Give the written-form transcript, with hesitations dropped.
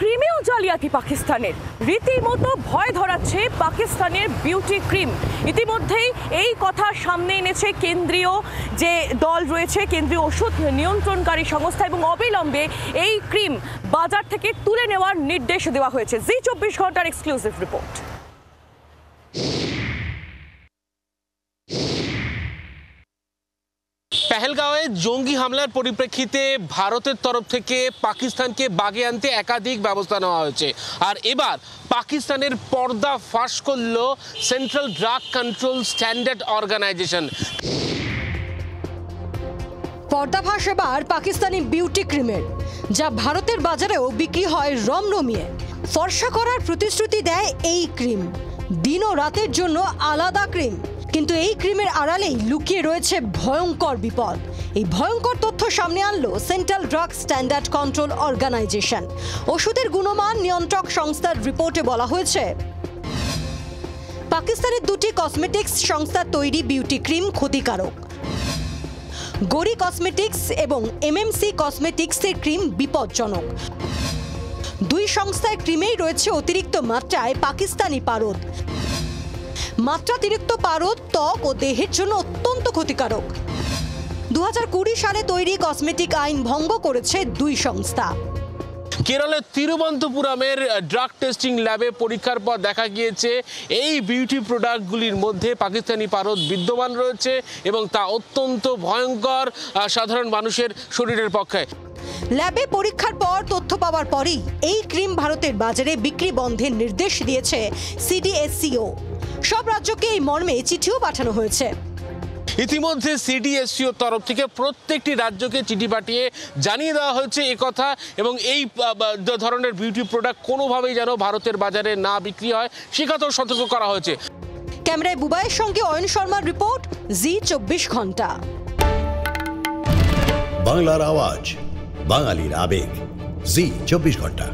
ক্রিমেও জালিয়াতি পাকিস্তানের, রীতিমতো ভয় ধরাচ্ছে পাকিস্তানের বিউটি ক্রিম। ইতিমধ্যেই এই কথা সামনে এনেছে কেন্দ্রীয় যে দল রয়েছে, কেন্দ্রীয় ওষুধ নিয়ন্ত্রণকারী সংস্থা, এবং অবিলম্বে এই ক্রিম বাজার থেকে তুলে নেওয়ার নির্দেশ দেওয়া হয়েছে। জি 24 ঘন্টার এক্সক্লুসিভ রিপোর্ট। পেহেলগাঁওয়ে জঙ্গি হামলার পরিপ্রেক্ষিতে ভারতের তরফ থেকে পাকিস্তানকে বাগে আনতে একাধিক ব্যবস্থা নেওয়া হয়েছে। আর এবার পাকিস্তানের পর্দা ফাঁস করল central drug control standard organisation. পর্দাফাঁস এবার পাকিস্তানি বিউটি ক্রিমের, যা ভারতের বাজারেও বিক্রি হয় রমরমিয়ে। ফর্সা করার প্রতিশ্রুতি দেয় এই ক্রিম, দিন ও রাতের জন্য আলাদা ক্রিম। কিন্তু এই ক্রিমের আড়ালেই লুকিয়ে রয়েছে ভয়ঙ্কর বিপদ। এই ভয়ঙ্কর তথ্য সামনে আনলো central drug standard control organisation. ওষুধের গুণমান নিয়ন্ত্রক সংস্থার রিপোর্টে বলা হয়েছে, পাকিস্তানের দুটি কসমেটিক্স সংস্থার তৈরি বিউটি ক্রিম ক্ষতিকারক। গরি কসমেটিক্স এবং এমএমসি কসমেটিক্সের ক্রিম বিপজ্জনক। দুই সংস্থার ক্রিমেই রয়েছে অতিরিক্ত মাত্রায় পাকিস্তানি পারদ। মাত্রাতিরিক্ত পারদ ত্বক ও দেহের জন্য অত্যন্ত ক্ষতিকারক। 2020 সালে তৈরি কসমেটিক আইন ভঙ্গ করেছে দুই সংস্থা। কেরলের তিরুবনন্তপুরমের ড্রাগ টেস্টিং ল্যাবে পরীক্ষার পর দেখা গিয়েছে এই বিউটি প্রোডাক্টগুলির মধ্যে পাকিস্তানি পারদ বিদ্যমান রয়েছে, এবং তা অত্যন্ত ভয়ঙ্কর সাধারণ মানুষের শরীরের পক্ষে। ল্যাবে পরীক্ষার পর তথ্য পাওয়ার পরই এই ক্রিম ভারতের বাজারে বিক্রি বন্ধের নির্দেশ দিয়েছে সিডিএসসিও। সব রাজ্যকে এই মর্মে চিঠিও পাঠানো হয়েছে। ইতিমধ্যে সিডিএসসিও তরফ থেকে প্রত্যেকটি রাজ্যকে চিঠি পাঠিয়ে জানিয়ে দেওয়া হয়েছে একথা, এবং এই ধরনের বিউটি প্রোডাক্ট কোনোভাবেই যেন ভারতের বাজারে না বিক্রি হয় সে কথাও সতর্ক করা হয়েছে। ক্যামেরায় বুবাইয়ের সঙ্গে অয়ন শর্মার রিপোর্ট, জি 24 ঘন্টা। বাংলার আওয়াজ, বাঙালির আবেগ, জি 24 ঘন্টা।